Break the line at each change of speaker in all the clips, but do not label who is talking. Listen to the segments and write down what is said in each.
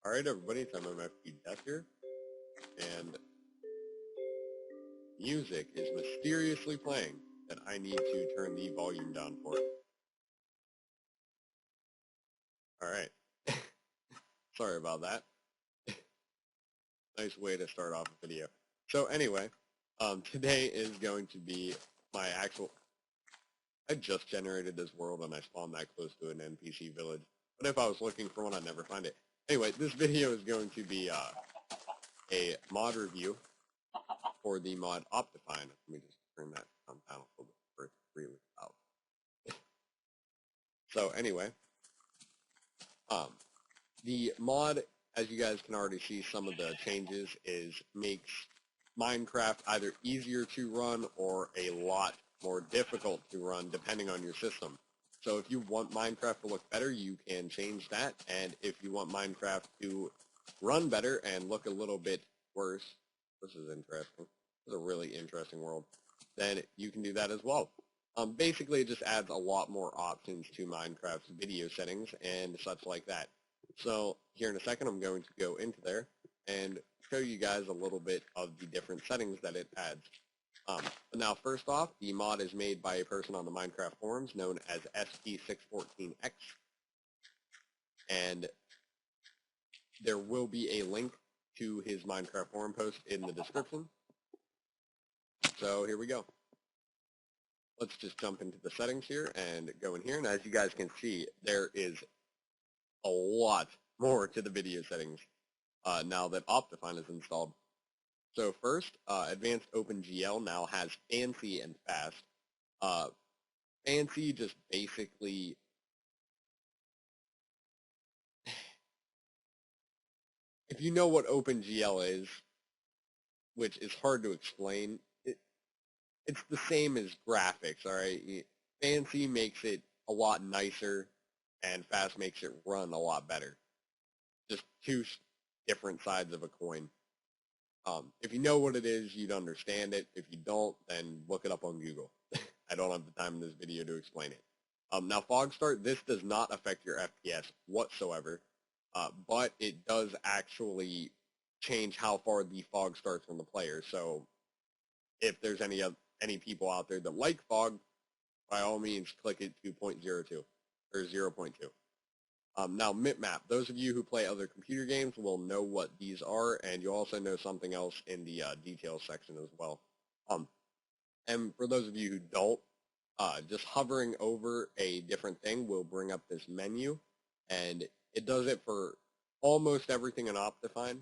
Alright everybody, it's MMFQ Death here, and music is mysteriously playing that I need to turn the volume down for. Alright, sorry about that. Nice way to start off a video. So anyway, today is going to be my actual... I just generated this world and I spawned that close to an NPC village, but if I was looking for one I'd never find it. Anyway, this video is going to be a mod review for the mod Optifine. Let me just turn that down a little bit for it to really out. So anyway, the mod, as you guys can already see, some of the changes makes Minecraft either easier to run or a lot more difficult to run depending on your system. So if you want Minecraft to look better, you can change that, and if you want Minecraft to run better and look a little bit worse, this is interesting, this is a really interesting world, then you can do that as well. Basically, it just adds a lot more options to Minecraft's video settings and such like that. So here in a second, I'm going to go into there and show you guys a little bit of the different settings that it adds. Now, first off, the mod is made by a person on the Minecraft forums known as sp614x, and there will be a link to his Minecraft forum post in the description. So here we go. Let's just jump into the settings here and go in here, and as you guys can see, there is a lot more to the video settings now that Optifine is installed. So first, Advanced OpenGL now has Fancy and Fast. Fancy just basically... If you know what OpenGL is, which is hard to explain, it's the same as graphics, alright? Fancy makes it a lot nicer, and Fast makes it run a lot better. Just two different sides of a coin. If you know what it is, you'd understand it. If you don't, then look it up on Google. I don't have the time in this video to explain it. Now, fog start, this does not affect your FPS whatsoever, but it does actually change how far the fog starts from the player. So if there's any people out there that like fog, by all means, click it 2.02 or 0.2. Now, map. Those of you who play other computer games will know what these are, and you also know something else in the details section as well. And for those of you who don't, just hovering over a different thing will bring up this menu, and it does it for almost everything in Optifine,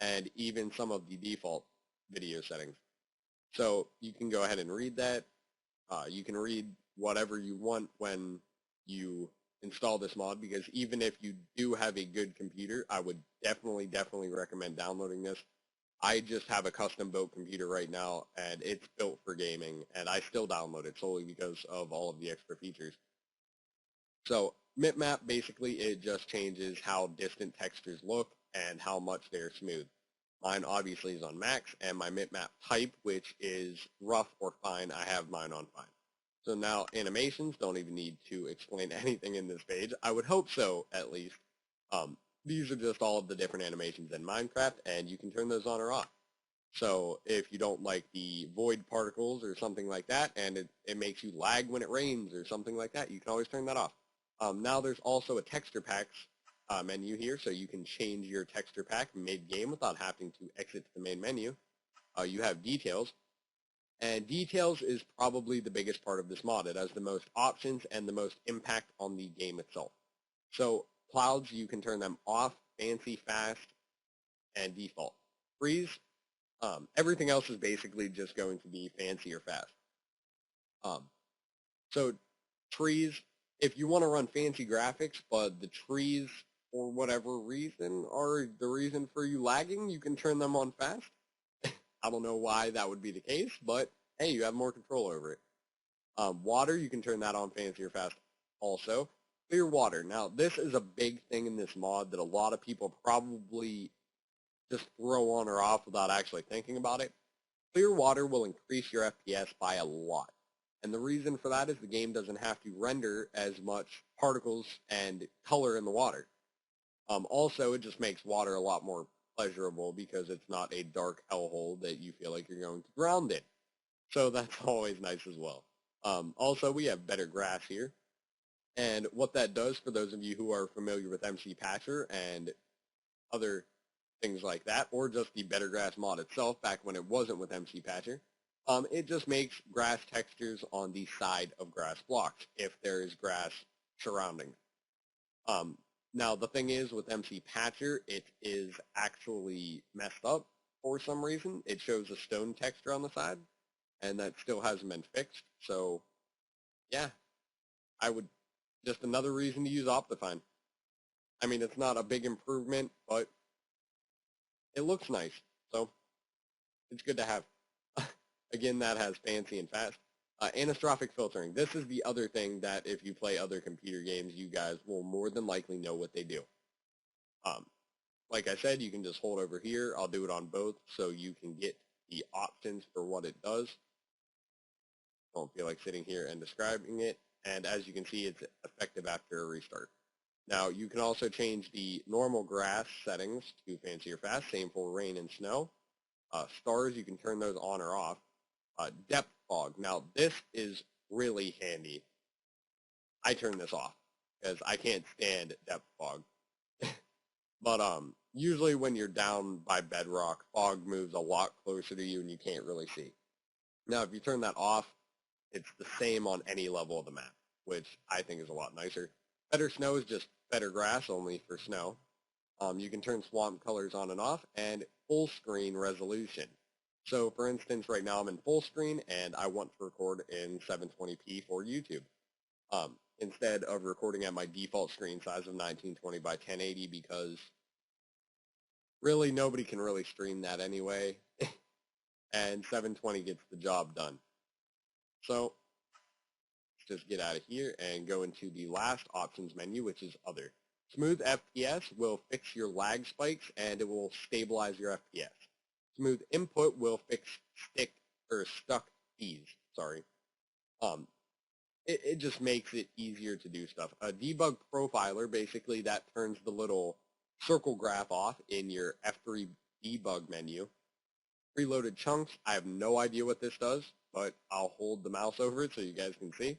and even some of the default video settings. So you can go ahead and read that. You can read whatever you want when you install this mod, because even if you do have a good computer, I would definitely recommend downloading this. I just have a custom built computer right now, and it's built for gaming, and I still download it solely because of all of the extra features. So map, basically, it just changes how distant textures look and how much they're smooth. Mine obviously is on max, and my map type, which is rough or fine, I have mine on fine. So now animations, don't even need to explain anything in this page. I would hope so, at least. These are just all of the different animations in Minecraft, and you can turn those on or off. So if you don't like the void particles or something like that, and it makes you lag when it rains or something like that, you can always turn that off. Now there's also a texture packs menu here, so you can change your texture pack mid-game without having to exit to the main menu. You have details. And details is probably the biggest part of this mod. It has the most options and the most impact on the game itself. So clouds, you can turn them off, fancy, fast, and default. Freeze, everything else is basically just going to be fancy or fast. So trees, if you want to run fancy graphics, but the trees, for whatever reason, are the reason for you lagging, you can turn them on fast. I don't know why that would be the case, but hey, you have more control over it. Water, you can turn that on fancy or fast also. Clear water. Now, this is a big thing in this mod that a lot of people probably just throw on or off without actually thinking about it. Clear water will increase your FPS by a lot. And the reason for that is the game doesn't have to render as much particles and color in the water. Also, it just makes water a lot more pleasurable because it's not a dark hellhole that you feel like you're going to drown in. So that's always nice as well. Also, we have better grass here. And what that does, for those of you who are familiar with MC Patcher and other things like that, or just the Better Grass mod itself back when it wasn't with MC Patcher, it just makes grass textures on the side of grass blocks if there is grass surrounding. Now, the thing is, with MC Patcher, it is actually messed up for some reason. It shows a stone texture on the side, and that still hasn't been fixed. So, yeah, I would, just another reason to use Optifine. I mean, it's not a big improvement, but it looks nice, so it's good to have. Again, that has fancy and fast. Anastrophic filtering. This is the other thing that if you play other computer games, you guys will more than likely know what they do. Like I said, you can just hold over here. I'll do it on both so you can get the options for what it does. Don't feel like sitting here and describing it. And as you can see, it's effective after a restart. Now, you can also change the normal grass settings to fancy or fast, same for rain and snow. Stars, you can turn those on or off. Depth fog. Now, this is really handy. I turn this off because I can't stand depth fog. But usually when you're down by bedrock, fog moves a lot closer to you and you can't really see. Now, if you turn that off, it's the same on any level of the map, which I think is a lot nicer. Better snow is just better grass, only for snow. You can turn swamp colors on and off, and full screen resolution. So, for instance, right now I'm in full screen, and I want to record in 720p for YouTube. Instead of recording at my default screen size of 1920 by 1080, because really nobody can really stream that anyway, and 720 gets the job done. So, let's just get out of here and go into the last options menu, which is Other. Smooth FPS will fix your lag spikes and it will stabilize your FPS. Smooth Input will fix stuck keys. Sorry. It just makes it easier to do stuff. A Debug Profiler, basically that turns the little circle graph off in your F3 debug menu. Preloaded chunks, I have no idea what this does, but I'll hold the mouse over it so you guys can see.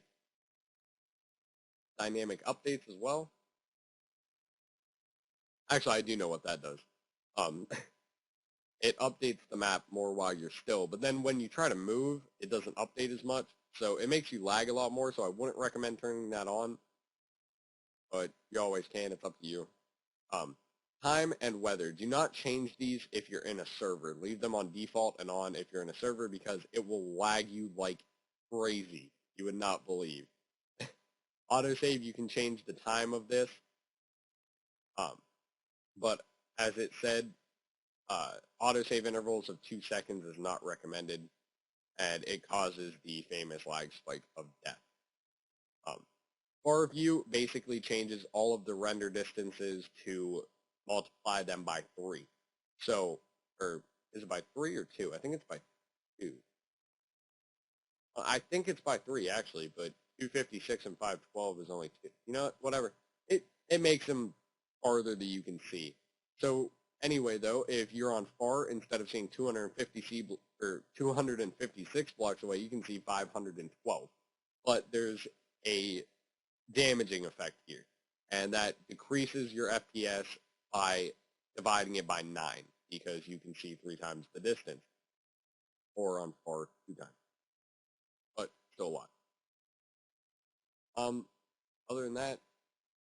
Dynamic updates as well. Actually, I do know what that does. It updates the map more while you're still, but then when you try to move, it doesn't update as much, so it makes you lag a lot more, so I wouldn't recommend turning that on, but you always can. It's up to you. Time and weather. Do not change these if you're in a server. Leave them on default and on if you're in a server because it will lag you like crazy. You would not believe. Autosave, you can change the time of this. But as it said, autosave intervals of 2 seconds is not recommended, and it causes the famous lag spike of death. Far view basically changes all of the render distances to multiply them by 3. So, or is it by 3 or 2? I think it's by 2. I think it's by 3 actually, but 256 and 512 is only 2. You know what? Whatever. It makes them farther that you can see. So anyway, though, if you're on far, instead of seeing 256 blocks away, you can see 512. But there's a damaging effect here, and that decreases your FPS by dividing it by 9 because you can see 3 times the distance, or on far 2 times. But still a lot. Other than that,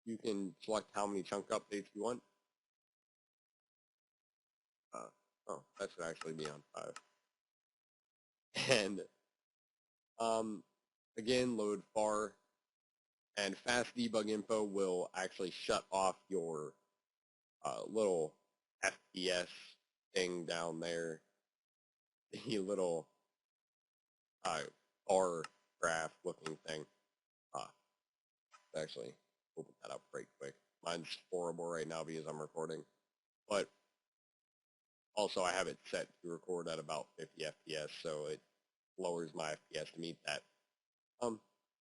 you can select how many chunk updates you want. Oh, that should actually be on 5. And again, load far, and fast debug info will actually shut off your little FPS thing down there, the little bar graph looking thing. Actually, open that up right quick. Mine's horrible right now because I'm recording, but also I have it set to record at about 50 FPS, so it lowers my FPS to meet that.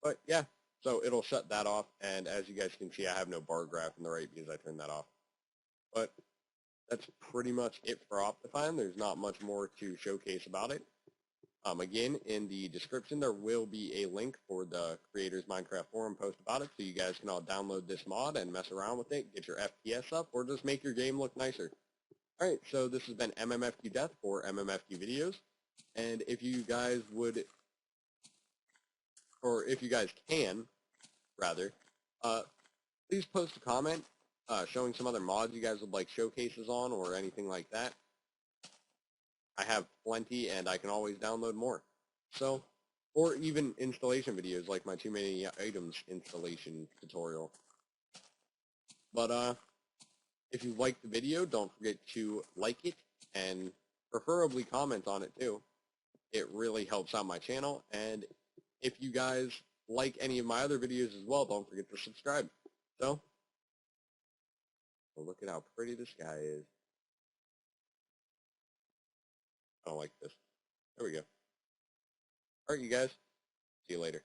But yeah, so it'll shut that off, and as you guys can see, I have no bar graph in the right because I turned that off. But that's pretty much it for Optifine. There's not much more to showcase about it. Again, in the description, there will be a link for the Creators Minecraft forum post about it, so you guys can all download this mod and mess around with it, get your FPS up, or just make your game look nicer. Alright, so this has been MMFQ Death for MMFQ Videos, and if you guys would, or if you guys can, rather, please post a comment showing some other mods you guys would like showcases on or anything like that. I have plenty and I can always download more. So, or even installation videos like my too many items installation tutorial. But if you like the video, don't forget to like it and preferably comment on it too. It really helps out my channel, and if you guys like any of my other videos as well, don't forget to subscribe. So, well, look at how pretty this guy is. I don't like this. There we go. Alright, you guys. See you later.